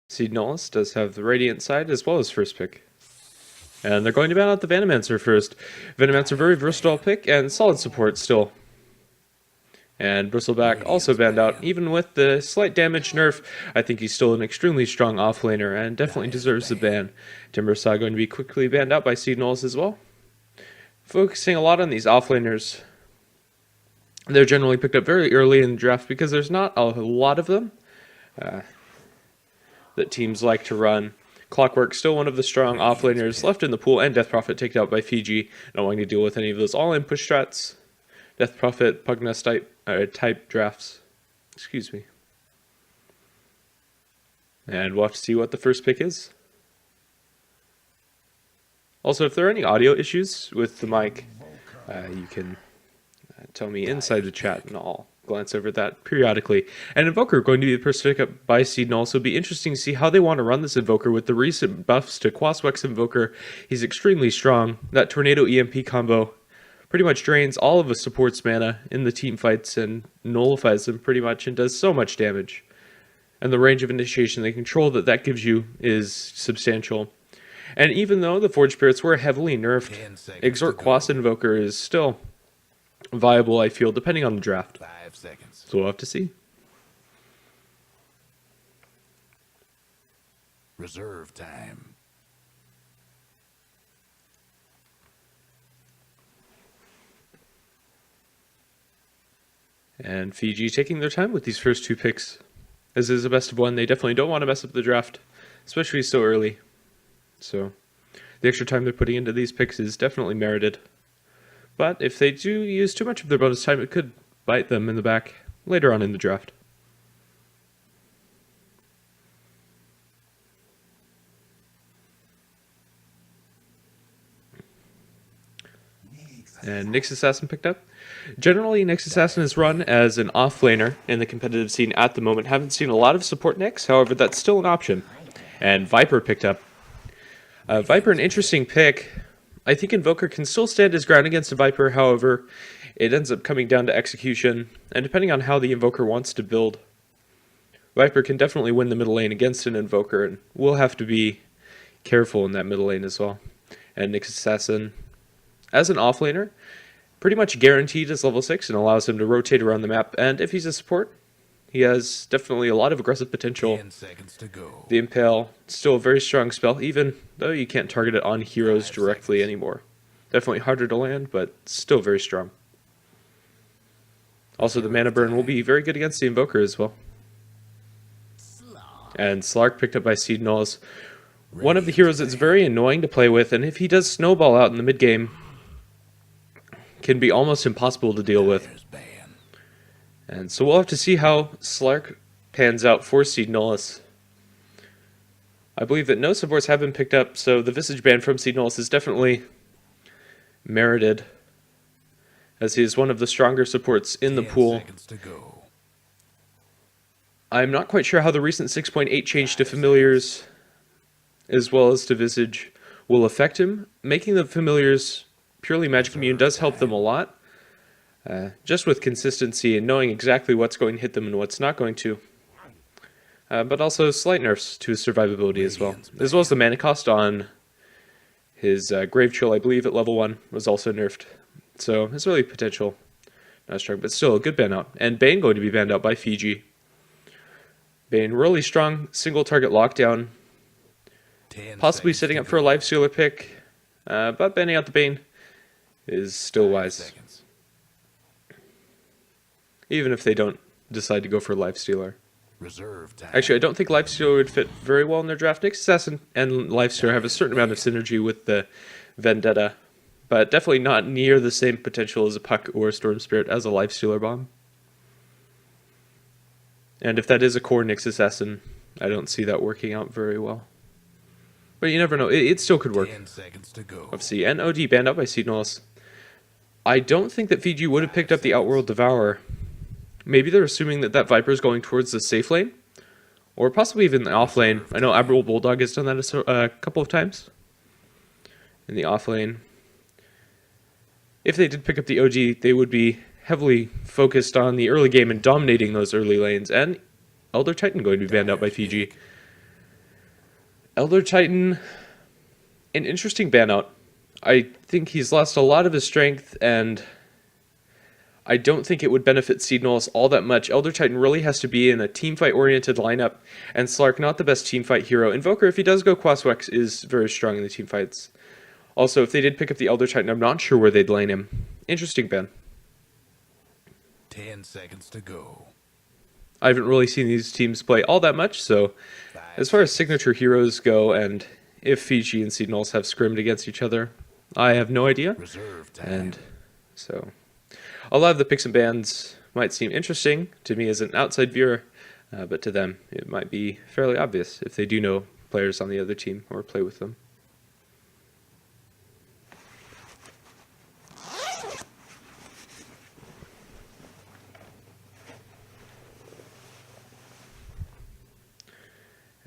Cede Nullis does have the Radiant side as well as first pick. And they're going to ban out the Venomancer first. Venomancer, very versatile pick and solid support still. And Bristleback also banned out. Even with the slight damage nerf, I think he's still an extremely strong offlaner and definitely deserves the ban. Timbersaw going to be quickly banned out by Cede Nullis as well. Focusing a lot on these offlaners. They're generally picked up very early in the draft because there's not a lot of them that teams like to run. Clockwork, still one of the strong offlaners left in the pool, and Death Prophet taken out by Fiji. Not wanting to deal with any of those all-in push strats. Death Prophet, Pugness type drafts. Excuse me. And we'll have to see what the first pick is. Also, if there are any audio issues with the mic, you can tell me inside the chat, and I'll glance over that periodically. And Invoker going to be the person picked up by Cede Nullis. So it'll be interesting to see how they want to run this Invoker with the recent buffs to Quaswex Invoker. He's extremely strong. That Tornado EMP combo pretty much drains all of a support's mana in the team fights and nullifies them pretty much and does so much damage. And the range of initiation they control that gives you is substantial. And even though the Forge Spirits were heavily nerfed, Exort Quas Invoker is still viable, I feel, depending on the draft. 5 seconds. So we'll have to see. Reserve time. And Fiji taking their time with these first two picks. As is a best of one, they definitely don't want to mess up the draft, especially so early. So the extra time they're putting into these picks is definitely merited. But if they do use too much of their bonus time, it could bite them in the back later on in the draft. And Nyx Assassin picked up. Generally, Nyx Assassin is run as an offlaner in the competitive scene at the moment. Haven't seen a lot of support Nyx, however, that's still an option. And Viper picked up. Viper, an interesting pick. I think Invoker can still stand his ground against a Viper, however, it ends up coming down to execution, and depending on how the Invoker wants to build, Viper can definitely win the middle lane against an Invoker, and we'll have to be careful in that middle lane as well. And Nyx Assassin, as an offlaner, pretty much guaranteed as level 6 and allows him to rotate around the map, and if he's a support, he has definitely a lot of aggressive potential. 10 seconds to go. The Impale, still a very strong spell, even though you can't target it on heroes directly anymore. Definitely harder to land, but still very strong. Also, the Mana Burn will be very good against the Invoker as well. And Slark picked up by Cede Nullis. One of the heroes that's very annoying to play with, and if he does snowball out in the mid-game, can be almost impossible to deal with. And so we'll have to see how Slark pans out for Cede Nullis. I believe that no supports have been picked up, so the Visage ban from Cede Nullis is definitely merited, as he is one of the stronger supports in the pool. I'm not quite sure how the recent 6.8 change to Familiars, as well as to Visage, will affect him. Making the Familiars purely magic immune does help them a lot. Just with consistency and knowing exactly what's going to hit them and what's not going to. But also slight nerfs to his survivability as well as the mana cost on his Grave Chill, I believe, at level 1 was also nerfed. So his early potential, not strong, but still a good ban out. And Bane going to be banned out by Fiji. Bane, really strong single target lockdown. Possibly setting up for a Lifestealer pick, but banning out the Bane is still wise. Even if they don't decide to go for Lifestealer. Actually, I don't think Lifestealer would fit very well in their draft. Nyx Assassin and Lifestealer have a certain amount of synergy with the Vendetta, but definitely not near the same potential as a Puck or a Storm Spirit as a Lifestealer bomb. And if that is a core Nyx Assassin, I don't see that working out very well. But you never know, it still could work. 10 seconds to go. Let's see, and OD banned out by Cede Nullis. I don't think that Fiji would have picked up the Outworld Devourer. Maybe they're assuming that Viper is going towards the safe lane, or possibly even the off lane. I know Admiral Bulldog has done that a couple of times in the off lane. If they did pick up the OG, they would be heavily focused on the early game and dominating those early lanes. And Elder Titan going to be banned out by Fiji. Elder Titan, an interesting ban out. I think he's lost a lot of his strength, and I don't think it would benefit Cede Nullis all that much. Elder Titan really has to be in a teamfight-oriented lineup, and Slark not the best teamfight hero. Invoker, if he does go Quaswex, is very strong in the teamfights. Also, if they did pick up the Elder Titan, I'm not sure where they'd lane him. Interesting ban. 10 seconds to go. I haven't really seen these teams play all that much, so as far as signature heroes go, and if Fiji and Cede Nullis have scrimmed against each other, I have no idea. Reserve time. And so, a lot of the picks and bans might seem interesting to me as an outside viewer, but to them, it might be fairly obvious if they do know players on the other team or play with them.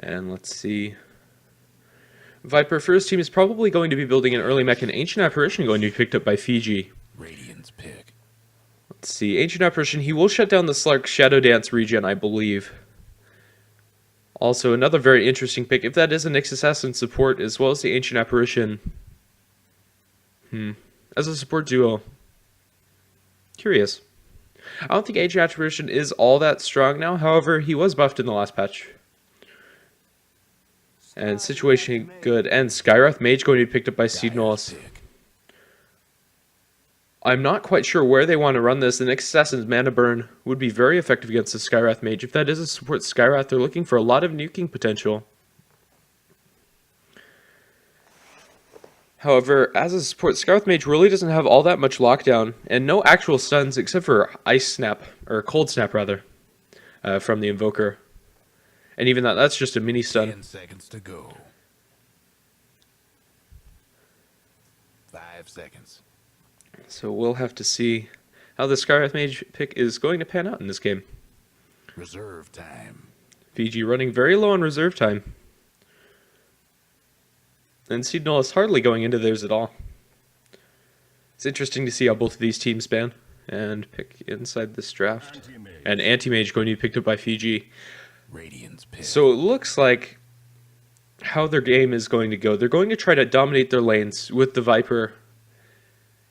And let's see. Viper, for his team, is probably going to be building an early mech and Ancient Apparition going to be picked up by Fiji. Radiant's pick. Let's see. Ancient Apparition, he will shut down the Slark Shadow Dance regen, I believe. Also, another very interesting pick, if that is a Nyx Assassin support, as well as the Ancient Apparition. As a support duo. Curious. I don't think Ancient Apparition is all that strong now, however, he was buffed in the last patch. And situation good. And Skywrath Mage going to be picked up by Cede Nullis. I'm not quite sure where they want to run this. The Nyx Assassin's Mana Burn would be very effective against the Skywrath Mage. If that is a support Skywrath, they're looking for a lot of nuking potential. However, as a support, Skywrath Mage really doesn't have all that much lockdown, and no actual stuns except for Ice Snap, or Cold Snap rather, from the Invoker. And even that's just a mini stun. 10 seconds to go. 5 seconds. So we'll have to see how the Skywrath Mage pick is going to pan out in this game. Reserve time. Fiji running very low on reserve time. And Cede Nullis hardly going into theirs at all. It's interesting to see how both of these teams ban and pick inside this draft. And Anti-Mage going to be picked up by Fiji. Radiant's pick. So it looks like how their game is going to go. They're going to try to dominate their lanes with the Viper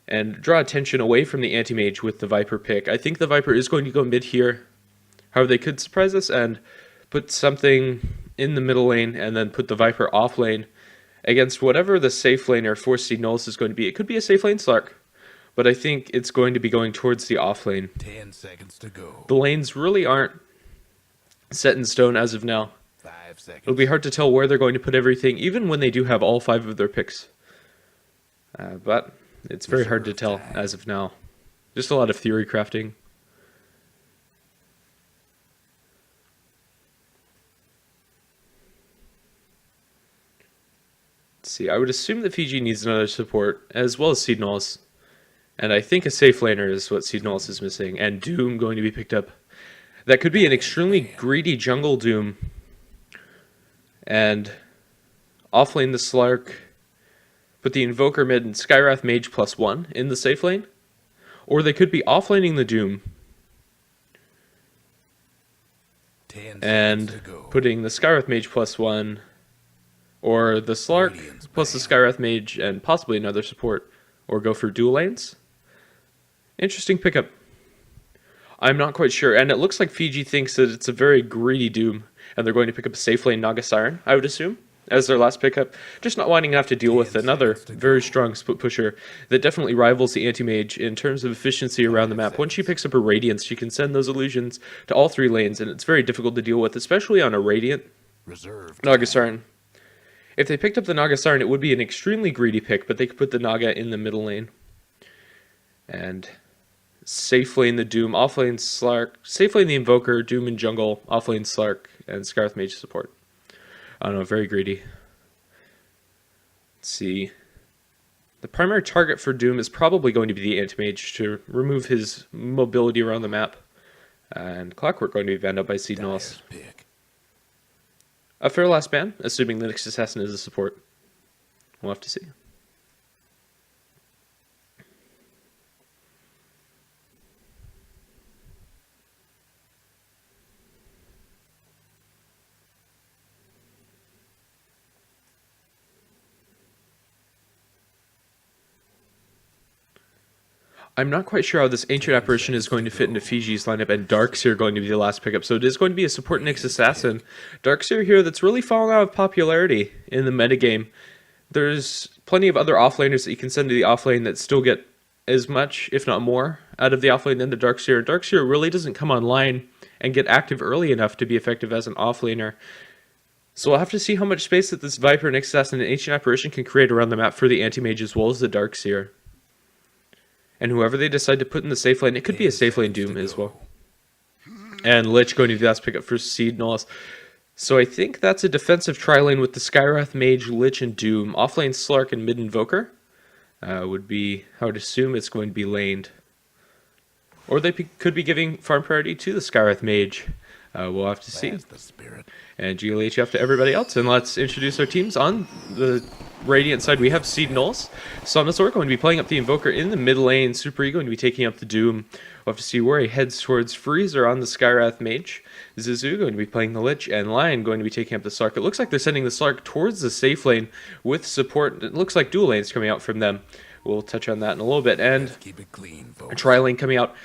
and draw attention away from the Anti-Mage with the Viper pick. I think the Viper is going to go mid here. However, they could surprise us and put something in the middle lane and then put the Viper off lane against whatever the safe laner for Cede Nullis is going to be. It could be a safe lane Slark, but I think it's going to be going towards the off lane. 10 seconds to go. The lanes really aren't set in stone as of now. 5 seconds. It'll be hard to tell where they're going to put everything, even when they do have all 5 of their picks. But it's very hard to tell as of now. Just a lot of theory crafting. Let's see, I would assume that Fiji needs another support, as well as Cede Nullis. And I think a safe laner is what Cede Nullis is missing, and Doom going to be picked up. That could be an extremely greedy jungle Doom. And offlane the Slark, put the Invoker mid and Skywrath Mage +1 in the safe lane. Or they could be offlaning the Doom 10 and seconds to go. putting the Skywrath Mage +1, or the Slark plus the Skywrath Mage and possibly another support, or go for dual lanes. Interesting pickup. I'm not quite sure, and it looks like Fiji thinks that it's a very greedy Doom, and they're going to pick up a safe lane Naga Siren, I would assume, as their last pickup, just not wanting to have to deal with another very strong split pusher that definitely rivals the Anti-Mage in terms of efficiency around the map. Once she picks up her Radiance, she can send those illusions to all 3 lanes, and it's very difficult to deal with, especially on a Radiant Reserve Naga Siren. If they picked up the Naga Siren, it would be an extremely greedy pick, but they could put the Naga in the middle lane. And safe lane the Doom, off lane Slark, safe lane the Invoker, Doom in jungle, off lane Slark, and Skywrath Mage support. I don't know, very greedy. Let's see. The primary target for Doom is probably going to be the Anti-Mage to remove his mobility around the map. And Clockwork going to be banned up by Cede Nullis. pick. A fair last ban, assuming the Nyx Assassin is a support. We'll have to see. I'm not quite sure how this Ancient Apparition is going to fit into Fiji's lineup, and Darkseer going to be the last pickup, so it is going to be a support Nyx Assassin. Darkseer here that's really fallen out of popularity in the metagame. There's plenty of other offlaners that you can send to the offlane that still get as much, if not more, out of the offlane than the Darkseer. Darkseer really doesn't come online and get active early enough to be effective as an offlaner. So we'll have to see how much space that this Viper, Nyx Assassin, and Ancient Apparition can create around the map for the Anti-Mage as well as the Darkseer. And whoever they decide to put in the safe lane, it could be a safe lane Doom as well. And Lich going to be the last pickup for Cede Nullis. So I think that's a defensive tri-lane with the Skywrath, Mage, Lich, and Doom. Offlane Slark and mid Invoker would be, I would assume it's going to be laned. Or they could be giving farm priority to the Skywrath Mage. We'll have to see. The spirit. And GLHF to everybody else. And let's introduce our teams. On the Radiant side, we have Cede Nullis. Somnosaur going to be playing up the Invoker in the mid lane. Super E going to be taking up the Doom. We'll have to see where he heads towards. Freezer on the Skywrath Mage. Zizu going to be playing the Lich. And Lion going to be taking up the Slark. It looks like they're sending the Slark towards the safe lane with support. It looks like dual lanes coming out from them. We'll touch on that in a little bit. And Keep it clean, a folks. tri-lane coming out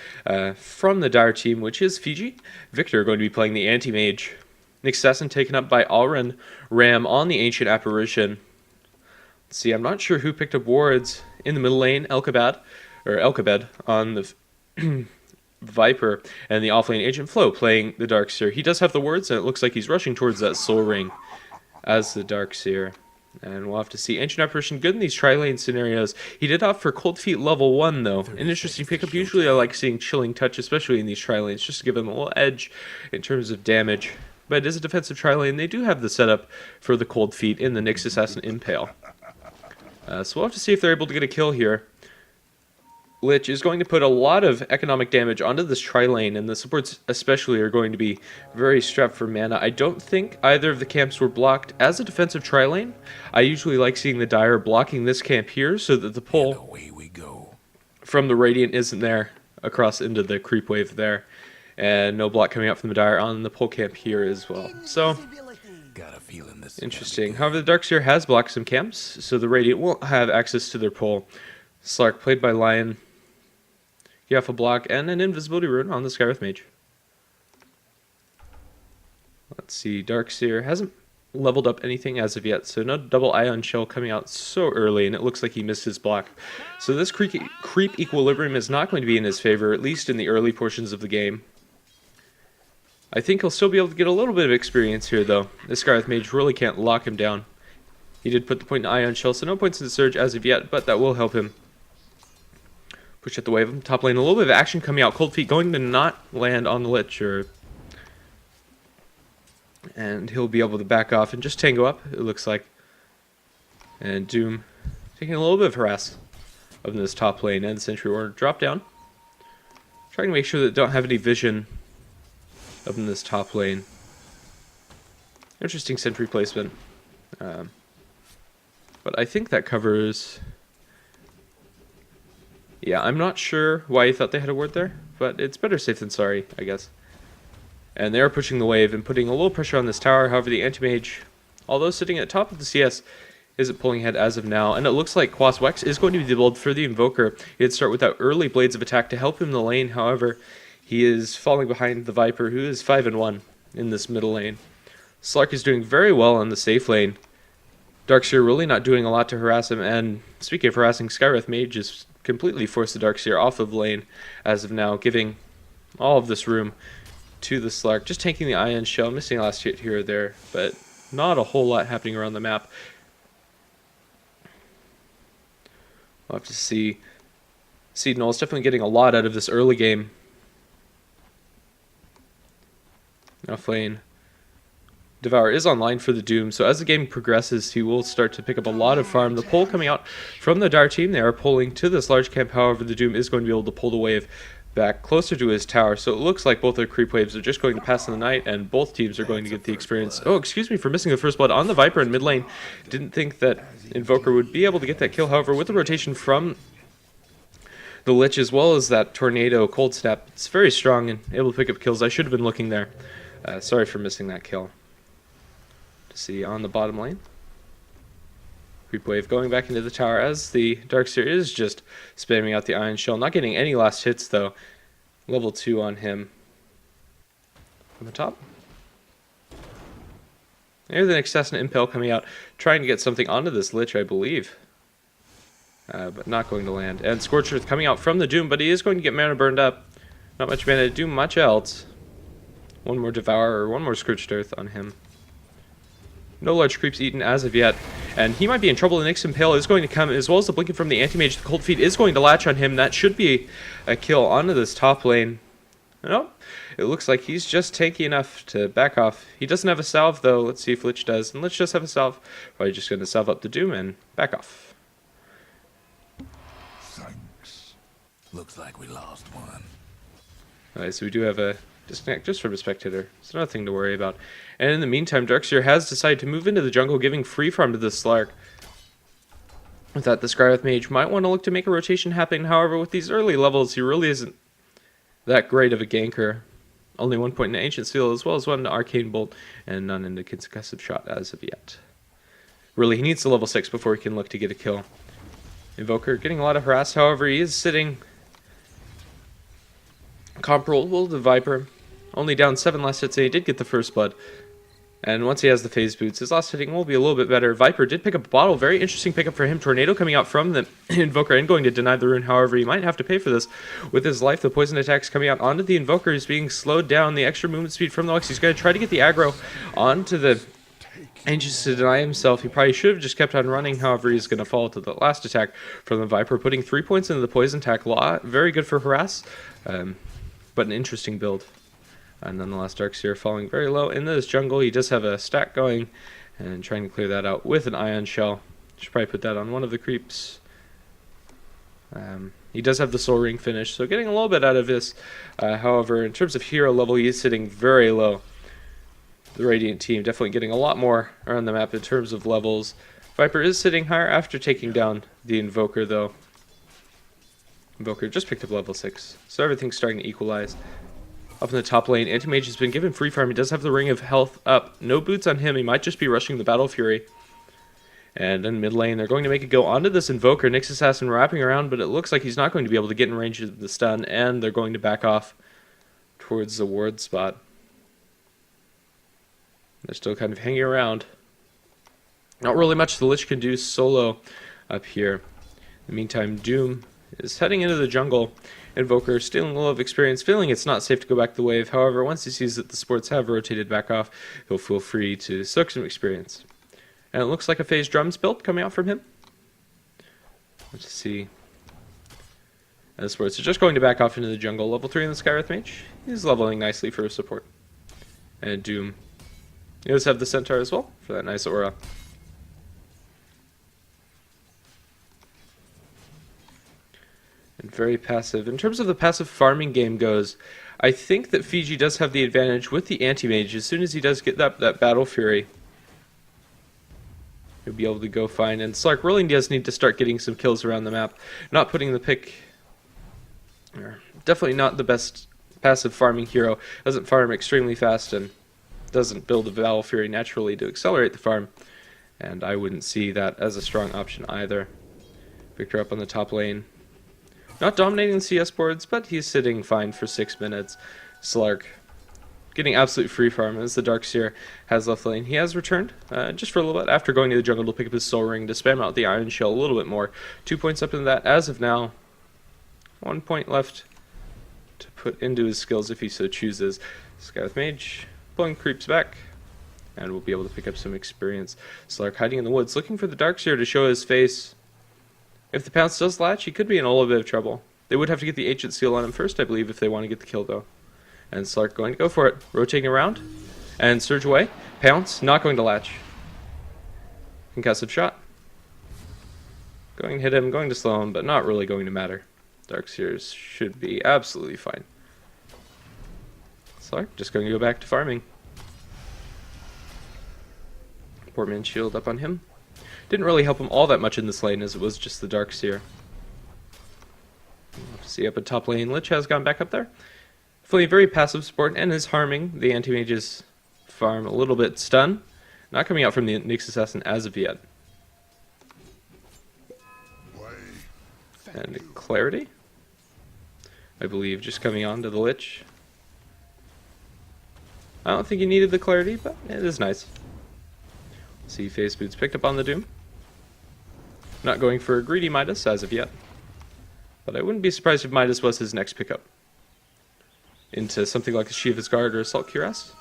from the Dire team, which is Fiji. Victor going to be playing the Anti-Mage. Nyx Assassin taken up by Alren Ram on the Ancient Apparition. Let's see, I'm not sure who picked up wards in the middle lane. Elkabed on the Viper, and the offlane Agent Flo playing the Darkseer. He does have the wards, and it looks like he's rushing towards that Soul Ring as the Darkseer. And we'll have to see. Ancient Apparition good in these tri-lane scenarios. He did opt for Cold Feet level 1, though. An interesting pickup. Usually I like seeing Chilling Touch, especially in these tri-lanes, just to give him a little edge in terms of damage. But it is a defensive tri-lane. They do have the setup for the Cold Feet in the Nyx Assassin Impale. So we'll have to see if they're able to get a kill here. Lich is going to put a lot of economic damage onto this tri-lane, and the supports especially are going to be very strapped for mana. I don't think either of the camps were blocked as a defensive tri-lane. I usually like seeing the Dire blocking this camp here so that the pull Away we go. from the Radiant isn't there across into the creep wave there. And no block coming out from the Dire on the pull camp here as well. So, Got a feeling this. interesting. However, the Darkseer has blocked some camps, so the Radiant won't have access to their pull. Slark played by Lion. You have a block and an invisibility rune on the Skywrath Mage. Let's see, Darkseer hasn't leveled up anything as of yet, so no double Ion Shell coming out so early, and it looks like he missed his block. So this creep equilibrium is not going to be in his favor, at least in the early portions of the game. I think he'll still be able to get a little bit of experience here, though. This Skywrath Mage really can't lock him down. He did put the point in Ion Shell, so no points in the Surge as of yet, but that will help him. Push at the wave. Top lane, a little bit of action coming out. Cold Feet going to not land on the Lich, and he'll be able to back off and just tango up, it looks like. And Doom taking a little bit of harass of this top lane and the Sentry Order. Drop down. Trying to make sure that they don't have any vision up in this top lane. Interesting sentry placement. But I think that covers... Yeah, I'm not sure why you thought they had a ward there, but it's better safe than sorry, I guess. And they are pushing the wave and putting a little pressure on this tower. However, the Anti-Mage, although sitting at the top of the CS, isn't pulling ahead as of now. And it looks like Quas Wex is going to be the build for the Invoker. He'd start with that early Blades of Attack to help him in the lane. However, he is falling behind the Viper, who is 5-1 in this middle lane. Slark is doing very well on the safe lane. Darkseer really not doing a lot to harass him. And speaking of harassing, Skywrath Mage just completely forced the Darkseer off of lane as of now, giving all of this room to the Slark. Just taking the Ion Shell, missing a last hit here or there, but not a whole lot happening around the map. We'll have to see. Cede Nullis definitely getting a lot out of this early game. Offlane Devour is online for the Doom, so as the game progresses, he will start to pick up a lot of farm. The pull coming out from the Dire team, they are pulling to this large camp. However, the Doom is going to be able to pull the wave back closer to his tower, so it looks like both their creep waves are just going to pass in the night, and both teams are going to get the experience. Oh, excuse me for missing the first blood on the Viper in mid lane. Didn't think that Invoker would be able to get that kill. However, with the rotation from the Lich as well as that Tornado Cold Snap, it's very strong and able to pick up kills. I should have been looking there. Sorry for missing that kill. To see on the bottom lane. Creep wave going back into the tower as the Darkseer is just spamming out the Ion Shell. Not getting any last hits though. Level 2 on him. From the top. There's the Assassin Impale coming out, trying to get something onto this Lich, I believe. But not going to land. And Scorched Earth coming out from the Doom, but he is going to get mana burned up. Not much mana to do much else. One more Devour, or one more Scorched Earth on him. No large creeps eaten as of yet. And he might be in trouble. The Nyx Impale is going to come, as well as the Blinking from the Anti-Mage. The Cold Feet is going to latch on him. That should be a kill onto this top lane. Nope. It looks like he's just tanky enough to back off. He doesn't have a salve, though. Let's see if Lich does. And Lich does have a salve. Probably just going to salve up the Doom and back off. Thanks. Looks like we lost one. Alright, so we do have a disconnect just from a spectator. It's nothing to worry about. And in the meantime, Darkseer has decided to move into the jungle, giving free farm to the Slark. With that, the Skywrath Mage might want to look to make a rotation happen. However, with these early levels, he really isn't that great of a ganker. Only 1 point in Ancient Seal, as well as 1 into Arcane Bolt, and none into Concussive Shot as of yet. Really, he needs to level 6 before he can look to get a kill. Invoker getting a lot of harass, however, he is sitting comparable to Viper. Only down 7 last hits, and he did get the first blood. And once he has the phase boots, his last hitting will be a little bit better. Viper did pick up a bottle. Very interesting pickup for him. Tornado coming out from the Invoker and going to deny the rune. However, he might have to pay for this with his life. The poison attacks coming out onto the Invoker is being slowed down. The extra movement speed from the Lux. He's going to try to get the aggro onto the Ancients to deny himself. He probably should have just kept on running. However, he's going to fall to the last attack from the Viper, putting 3 points into the poison attack. Very good for harass, but an interesting build. And nonetheless, Darkseer falling very low into this jungle. He does have a stack going and trying to clear that out with an Ion Shell. Should probably put that on one of the creeps. He does have the Soul Ring finish, so getting a little bit out of this. However, in terms of hero level, he is sitting very low. The Radiant team definitely getting a lot more around the map in terms of levels. Viper is sitting higher after taking down the Invoker, though. Invoker just picked up level 6, so everything's starting to equalize. Up in the top lane, Anti-Mage has been given free farm. He does have the Ring of Health up. No boots on him. He might just be rushing the Battle Fury. And in mid lane, they're going to make it go onto this Invoker. Nyx Assassin wrapping around, but it looks like he's not going to be able to get in range of the stun, and they're going to back off towards the ward spot. They're still kind of hanging around. Not really much the Lich can do solo up here. In the meantime, Doom is heading into the jungle. Invoker stealing a little of experience, feeling it's not safe to go back the wave. However, once he sees that the sports have rotated back off, he'll feel free to soak some experience. And it looks like a phase drums build coming out from him. Let's see. And the sports are just going to back off into the jungle. Level 3 in the Skywrath Mage. He's leveling nicely for support. And Doom. He does have the Centaur as well for that nice aura. And very passive. In terms of the passive farming game goes, I think that Fiji does have the advantage with the Anti-Mage. As soon as he does get that Battle Fury, he'll be able to go find. And Slark really does need to start getting some kills around the map. Not putting the pick... Definitely not the best passive farming hero. Doesn't farm extremely fast and doesn't build a Battle Fury naturally to accelerate the farm. And I wouldn't see that as a strong option either. Victor up on the top lane. Not dominating the CS boards, but he's sitting fine for 6 minutes. Slark getting absolute free farm as the Darkseer has left lane. He has returned just for a little bit after going to the jungle to pick up his Soul Ring to spam out the Iron Shell a little bit more. 2 points up in that as of now. 1 point left to put into his skills if he so chooses. Skywrath Mage pulling creeps back, and we'll be able to pick up some experience. Slark hiding in the woods, looking for the Darkseer to show his face. If the Pounce does latch, he could be in a little bit of trouble. They would have to get the Ancient Seal on him first, I believe, if they want to get the kill, though. And Slark going to go for it. Rotating around. And surge away. Pounce, not going to latch. Concussive shot. Going to hit him, going to slow him, but not really going to matter. Darkseers should be absolutely fine. Slark just going to go back to farming. Poor man's shield up on him. Didn't really help him all that much in this lane as it was just the Darkseer. See up at top lane, Lich has gone back up there. Definitely a very passive support and is harming the Anti-Mage's farm a little bit. Stun. Not coming out from the Nyx Assassin as of yet. And Clarity, I believe, just coming on to the Lich. I don't think he needed the Clarity, but it is nice. See, Phase Boots picked up on the Doom. Not going for a greedy Midas as of yet. But I wouldn't be surprised if Midas was his next pickup. Into something like a Shiva's Guard or Assault Cuirass.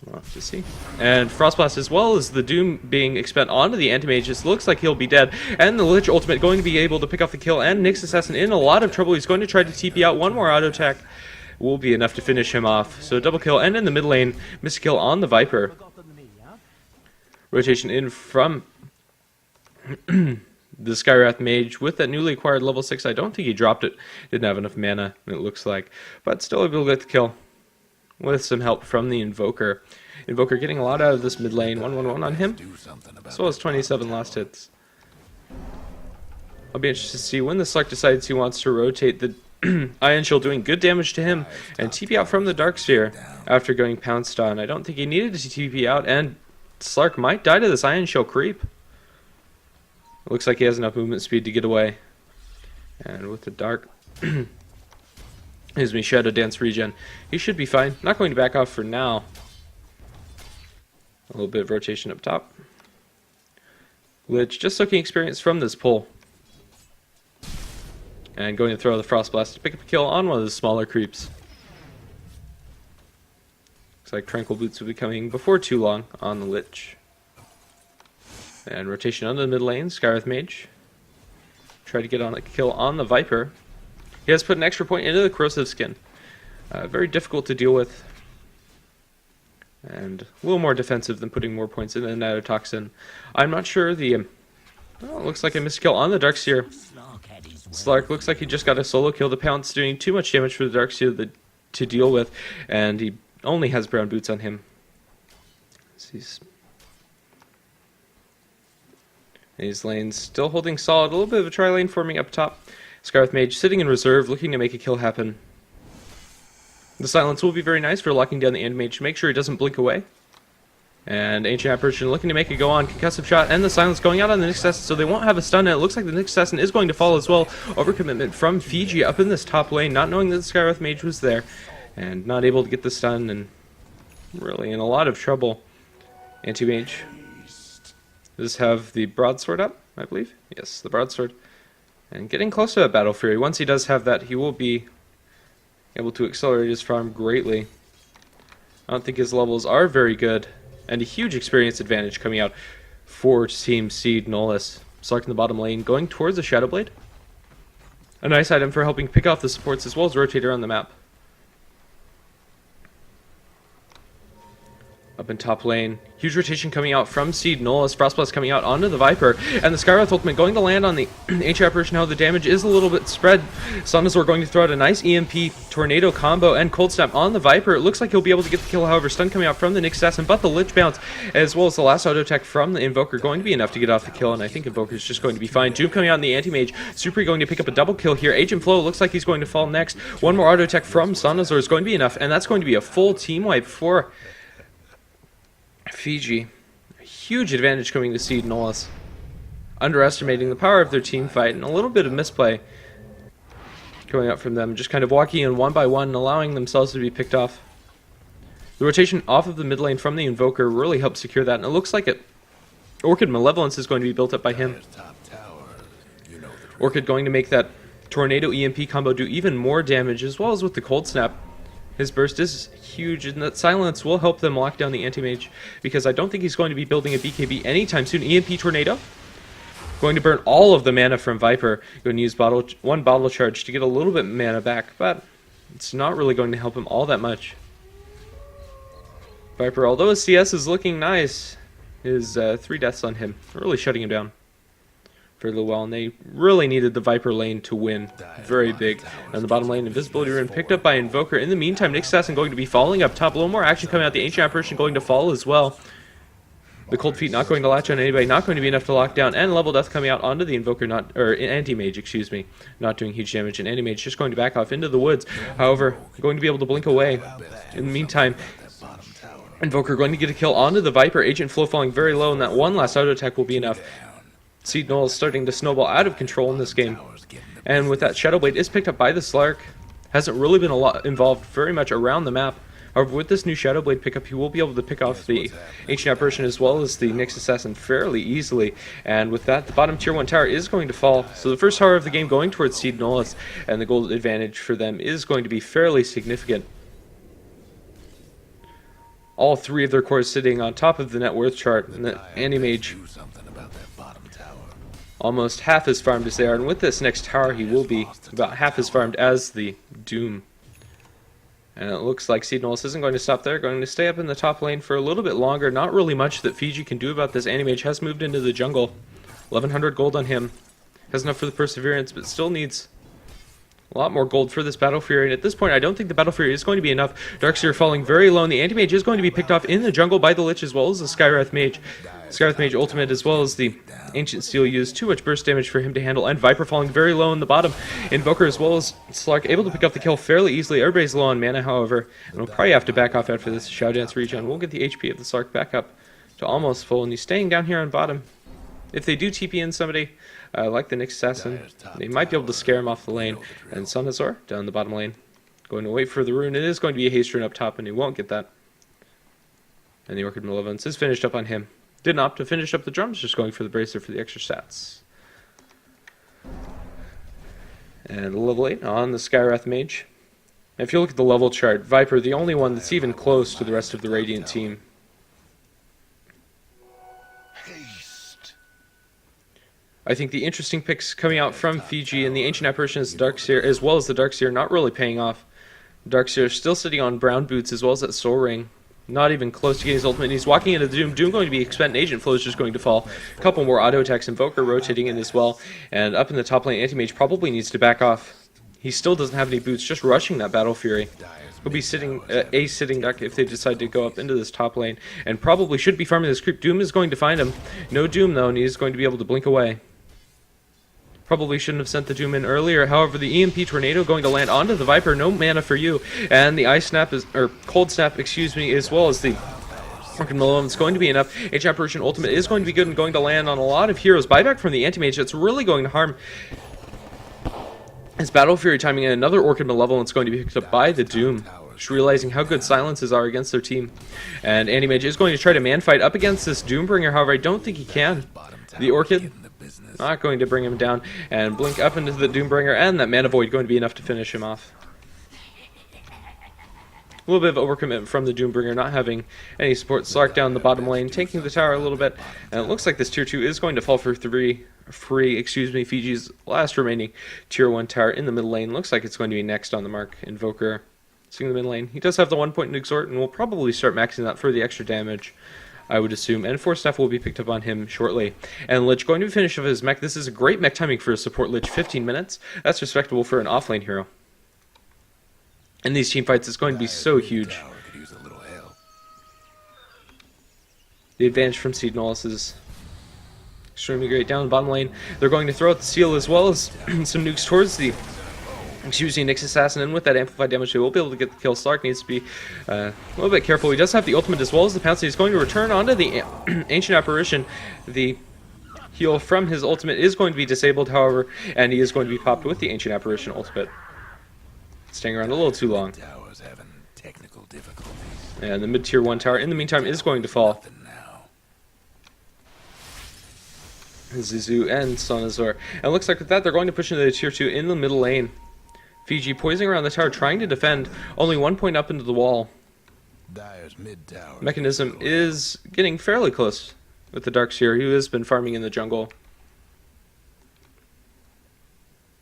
We'll have to see. And Frostblast, as well as the Doom being expent onto the Anti-Mage, just looks like he'll be dead. And the Lich Ultimate going to be able to pick off the kill. And Nyx Assassin in a lot of trouble. He's going to try to TP out. One more auto attack will be enough to finish him off. So double kill. And in the mid lane, miss kill on the Viper. Rotation in from the Skywrath Mage with that newly acquired level 6. I don't think he dropped it. Didn't have enough mana, it looks like. But still able to get the kill. With some help from the Invoker. Invoker getting a lot out of this mid lane. 1-1-1 on him. As well as 27 last hits. I'll be interested to see when the Slark decides he wants to rotate the Iron Shield, doing good damage to him. And TP out from the Dark Sphere after going pounced on. I don't think he needed to TP out. And Slark might die to this Iron Shield creep. It looks like he has enough movement speed to get away. And with the Dark... Excuse me, Shadow Dance regen. He should be fine. Not going to back off for now. A little bit of rotation up top. Lich just soaking experience from this pull. And going to throw the Frost Blast to pick up a kill on one of the smaller creeps. Looks like Tranquil Boots will be coming before too long on the Lich. And rotation under the mid lane, Skywrath Mage. Try to get on a kill on the Viper. He has put an extra point into the Corrosive Skin. Very difficult to deal with. And a little more defensive than putting more points in the Nanotoxin. I'm not sure the... Oh, looks like a missed kill on the Darkseer. Slark looks like he just got a solo kill. The Pounce doing too much damage for the Darkseer to deal with. And he only has brown boots on him. These lanes still holding solid. A little bit of a tri-lane forming up top. Skywrath Mage sitting in reserve, looking to make a kill happen. The silence will be very nice for locking down the Anti-Mage to make sure he doesn't blink away. And Ancient Apparition looking to make it go on. Concussive Shot and the silence going out on the Nyx Assassin, so they won't have a stun. And it looks like the Nyx Assassin is going to fall as well. Overcommitment from Fiji up in this top lane, not knowing that the Skywrath Mage was there. And not able to get the stun, and really in a lot of trouble. Anti-Mage does have the Broadsword up, I believe. Yes, the Broadsword. And getting close to that Battle Fury. Once he does have that, he will be able to accelerate his farm greatly. I don't think his levels are very good. And a huge experience advantage coming out for Team Cede Nullis. Slark in the bottom lane, going towards the Shadow Blade. A nice item for helping pick off the supports as well as Rotator on the map. Up in top lane, huge rotation coming out from Cede Nullis. Frostblast coming out onto the Viper, and the Skywrath ultimate going to land on the Ancient Apparition. How the damage is a little bit spread. Sonazor going to throw out a nice EMP Tornado combo and Cold Snap on the Viper. It looks like he'll be able to get the kill, however. Stun coming out from the Nyx Assassin, but the Lich Bounce, as well as the last auto attack from the Invoker, going to be enough to get off the kill, and I think Invoker is just going to be fine. Doom coming out in the Anti-Mage. Supri going to pick up a double kill here. Agent Flow looks like he's going to fall next. One more auto attack from Sonazor is going to be enough, and that's going to be a full team wipe for Fiji. A huge advantage coming to Cede Nullis. Underestimating the power of their team fight, and a little bit of misplay coming up from them. Just kind of walking in one by one and allowing themselves to be picked off. The rotation off of the mid lane from the Invoker really helped secure that, and it looks like Orchid Malevolence is going to be built up by him. Orchid going to make that Tornado EMP combo do even more damage, as well as with the Cold Snap. His burst is huge, and that silence will help them lock down the Anti-Mage, because I don't think he's going to be building a BKB anytime soon. EMP Tornado, going to burn all of the mana from Viper. Going to use one bottle charge to get a little bit of mana back, but it's not really going to help him all that much. Viper, although his CS is looking nice, is 3 deaths on him, really shutting him down for a little while, and they really needed the Viper lane to win. Very big. On the bottom lane, Invisibility Rune picked up by Invoker. In the meantime, Nyx Assassin going to be falling up top. A little more action coming out. The Ancient Apparition going to fall as well. The Cold Feet not going to latch on anybody, not going to be enough to lock down, and Level Death coming out onto the Invoker, Anti-Mage, excuse me, not doing huge damage, and Anti-Mage just going to back off into the woods. However, going to be able to blink away. In the meantime, Invoker going to get a kill onto the Viper. Agent Flow falling very low, and that one last auto attack will be enough. Cede Nullis starting to snowball out of control in this game. Tower's getting the And with that, Shadow Blade is picked up by the Slark. Hasn't really been a lot involved very much around the map. However, with this new Shadow Blade pickup, he will be able to pick off the Ancient Apparition as well as the Nyx Assassin fairly easily. And with that, the bottom tier 1 tower is going to fall. So the first tower of the game going towards Cede Nullis, and the gold advantage for them is going to be fairly significant. All three of their cores sitting on top of the net worth chart, and the Anti-Mage do something about that bottom tower. almost half as farmed as they are. And with this next tower, he will be about half as farmed as the Doom. And it looks like Cede Nullis isn't going to stop there, going to stay up in the top lane for a little bit longer. Not really much that Fiji can do about this. Anti-Mage has moved into the jungle. 1100 gold on him. Has enough for the Perseverance, but still needs a lot more gold for this Battle Fury. And at this point, I don't think the Battle Fury is going to be enough. Darkseer falling very low, and the Anti-Mage is going to be picked off in the jungle by the Lich as well as the Skywrath Mage. Skywrath Mage ultimate as well as the Ancient Steel used too much burst damage for him to handle, and Viper falling very low in the bottom. Invoker as well as Slark able to pick up the kill fairly easily. Everybody's low on mana, however, and we'll probably have to back off after this Shadow Dance regen. We'll get the HP of the Slark back up to almost full, and he's staying down here on bottom. If they do TP in somebody, like the Nyx Assassin, they might be able to scare him off the lane. And Sunazor down the bottom lane, going to wait for the rune. It is going to be a haste rune up top, and he won't get that. And the Orchid Malevolence is finished up on him. Didn't opt to finish up the drums, just going for the Bracer for the extra stats. And level 8 on the Skywrath Mage. If you look at the level chart, Viper, the only one that's even close to the rest of the Radiant team. Haste. I think the interesting picks coming out from Fiji and the Ancient Apparition is Darkseer, as well as the Darkseer, not really paying off. Darkseer still sitting on brown boots as well as that Soul Ring. Not even close to getting his ultimate. He's walking into the Doom. Doom going to be expended. Agent Flow is just going to fall. A couple more auto attacks. Invoker rotating in as well. And up in the top lane, Anti-Mage probably needs to back off. He still doesn't have any boots, just rushing that Battle Fury. He'll be sitting a sitting duck if they decide to go up into this top lane. And probably should be farming this creep. Doom is going to find him. No Doom though, and he's going to be able to blink away. Probably shouldn't have sent the Doom in earlier. However, the EMP Tornado going to land onto the Viper. No mana for you. And the Ice Snap is, or Cold Snap, excuse me, as well as the Orchid Malevolence is going to be enough. Ancient Apparition Ultimate is going to be good and going to land on a lot of heroes. Buyback from the Anti-Mage, that's really going to harm his Battle Fury timing, and another Orchid Malevolence going to be picked up by the Doom. Just realizing how good silences are against their team. And Anti-Mage is going to try to man fight up against this Doombringer. However, I don't think he can. The Orchid not going to bring him down, and blink up into the Doombringer, and that Mana Void going to be enough to finish him off. A little bit of overcommitment from the Doombringer, not having any support. Slark down the bottom lane, taking the tower a little bit, and it looks like this tier 2 is going to fall for free, Fiji's last remaining tier 1 tower in the middle lane. Looks like it's going to be next on the mark. Invoker sitting in the mid lane. He does have the 1 point Exhort, and will probably start maxing that for the extra damage, I would assume, and Force Staff will be picked up on him shortly. And Lich going to finish off his mech. This is a great mech timing for a support Lich. 15 minutes. That's respectable for an offlane hero. In these team fights, it's going to be so huge. The advantage from Cede Nullis is extremely great. Down the bottom lane, they're going to throw out the seal as well as some nukes towards the Nyx Assassin, and with that amplified damage, they will be able to get the kill. Slark needs to be a little bit careful. He does have the ultimate as well as the pounce. He's going to return onto the Ancient Apparition. The heal from his ultimate is going to be disabled, however, and he is going to be popped with the Ancient Apparition ultimate. Staying around a little too long. And the mid-tier 1 tower, in the meantime, is going to fall. Zizu and Sunazor. And it looks like with that, they're going to push into the tier 2 in the middle lane. Fiji poising around the tower, trying to defend, only 1 point up into the wall. Mechanism is getting fairly close with the Darkseer, who has been farming in the jungle.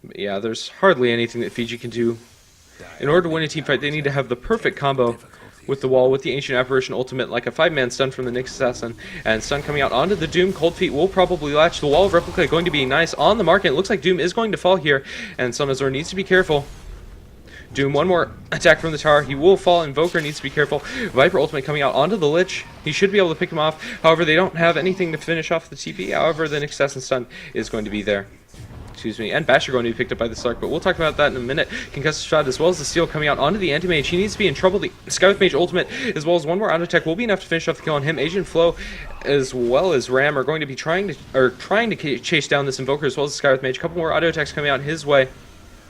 But yeah, there's hardly anything that Fiji can do. In order to win a team fight, they need to have the perfect combo with the wall, with the Ancient Apparition ultimate, like a 5-man stun from the Nyx Assassin, and stun coming out onto the Doom. Cold Feet will probably latch. The Wall of Replica going to be nice on the market. It looks like Doom is going to fall here, and Sunazor needs to be careful. Doom, one more attack from the tower. He will fall. Invoker needs to be careful. Viper ultimate coming out onto the Lich. He should be able to pick him off. However, they don't have anything to finish off the TP. However, the Nyx Assassin stun is going to be there. excuse me, and Basher going to be picked up by the Slark, but we'll talk about that in a minute. Concussive shot as well as the steal coming out onto the Anti-Mage. He needs to be in trouble. The Skywrath Mage ultimate as well as one more auto attack will be enough to finish off the kill on him. Agent Flow as well as Ram are going to be trying to chase down this Invoker as well as the Skywrath Mage. A couple more auto attacks coming out his way.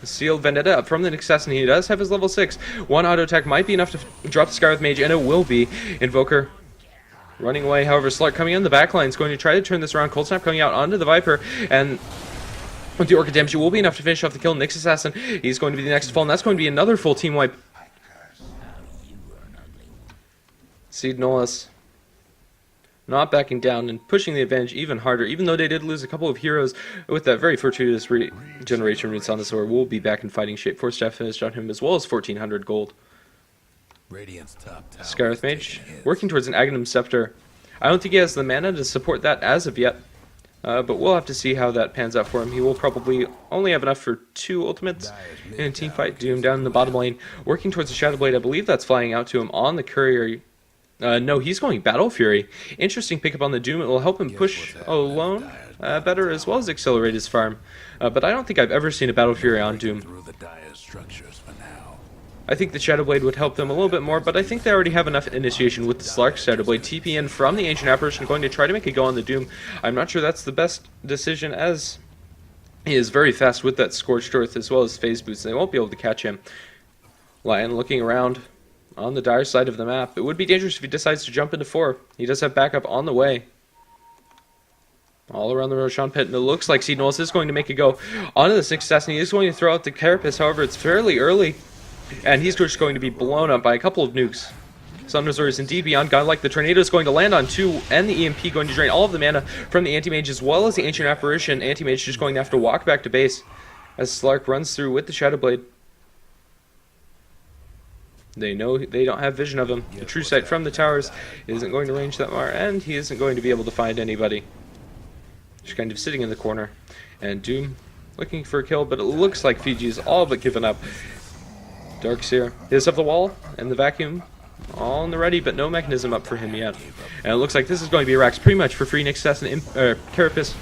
Sealed Vendetta up from the Nyx Assassin. He does have his level 6. One auto attack might be enough to drop the Skywrath Mage, and it will be. Invoker running away. However, Slark coming in the back line is going to try to turn this around. Cold Snap coming out onto the Viper, and with the Orchid Damage, it will be enough to finish off the kill. Nyx Assassin, he's going to be the next to fall, and that's going to be another full team wipe. Cede Nullis not backing down and pushing the advantage even harder, even though they did lose a couple of heroes with that very fortuitous regeneration roots on the sword. We'll be back in fighting shape. 4-staff finished on him as well as 1,400 gold. Skywrath Mage working towards an Aghanim Scepter. I don't think he has the mana to support that as of yet, but we'll have to see how that pans out for him. He will probably only have enough for 2 ultimates in a team fight. Doom down in the bottom lane, working towards the Shadow Blade. I believe that's flying out to him on the courier. No, he's going Battle Fury. Interesting pickup on the Doom. It will help him push alone better as well as accelerate his farm. But I don't think I've ever seen a Battle Fury on Doom. I think the Shadow Blade would help them a little bit more, but I think they already have enough initiation with the Slark Shadow Blade. TP in from the Ancient Apparition, going to try to make a go on the Doom. I'm not sure that's the best decision, as he is very fast with that Scorched Earth as well as Phase Boots. They won't be able to catch him. Lion looking around on the dire side of the map. It would be dangerous if he decides to jump into 4. He does have backup on the way. All around the Roshan Pit, and it looks like Cede Nullis is going to make a go onto the Nyx Assassin. He is going to throw out the Carapace, however, it's fairly early, and he's just going to be blown up by a couple of nukes. Summoner's Order is indeed beyond godlike. The Tornado is going to land on 2, and the EMP going to drain all of the mana from the Anti-Mage as well as the Ancient Apparition. Anti-Mage just going to have to walk back to base as Slark runs through with the Shadow Blade. They know they don't have vision of him. The True Sight from the towers isn't going to range that far, and he isn't going to be able to find anybody. Just kind of sitting in the corner. And Doom looking for a kill, but it looks like Fiji is all but given up. Darkseer is up the wall, and the Vacuum all in the ready, but no mechanism up for him yet. And it looks like this is going to be Rax pretty much for free. Nyx Assassin Carapace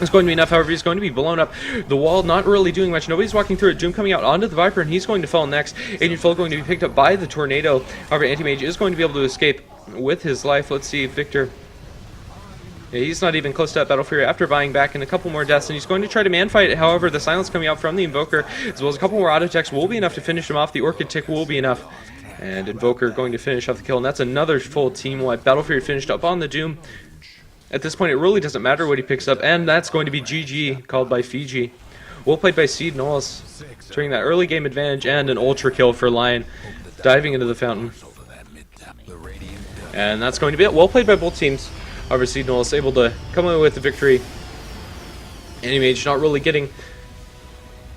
is going to be enough, however, he's going to be blown up. The wall not really doing much. Nobody's walking through it. Doom coming out onto the Viper, and he's going to fall next. Agent Flow going to be picked up by the Tornado. However, Anti-Mage is going to be able to escape with his life. Let's see, Victor. Yeah, he's not even close to that Battle Fury after buying back in a couple more deaths, and he's going to try to man-fight it. However, the silence coming out from the Invoker, as well as a couple more auto attacks, will be enough to finish him off. The Orchid Tick will be enough. And Invoker going to finish off the kill, and that's another full team wipe. Battle Fury finished up on the Doom. At this point, it really doesn't matter what he picks up, and that's going to be GG, called by Fiji. Well played by Cede Nullis, turning that early game advantage, and an ultra kill for Lion, diving into the fountain. And that's going to be it. Well played by both teams. However, Cede Nullis able to come away with the victory. Anti-Mage not really getting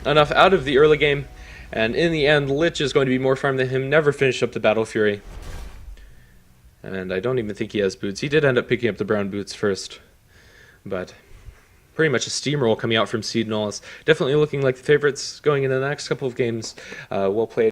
enough out of the early game, and in the end, Lich is going to be more farmed than him, never finished up the Battle Fury. And I don't even think he has boots. He did end up picking up the brown boots first, but pretty much a steamroll coming out from Cede Nullis. Definitely looking like the favorites going into the next couple of games. Well played.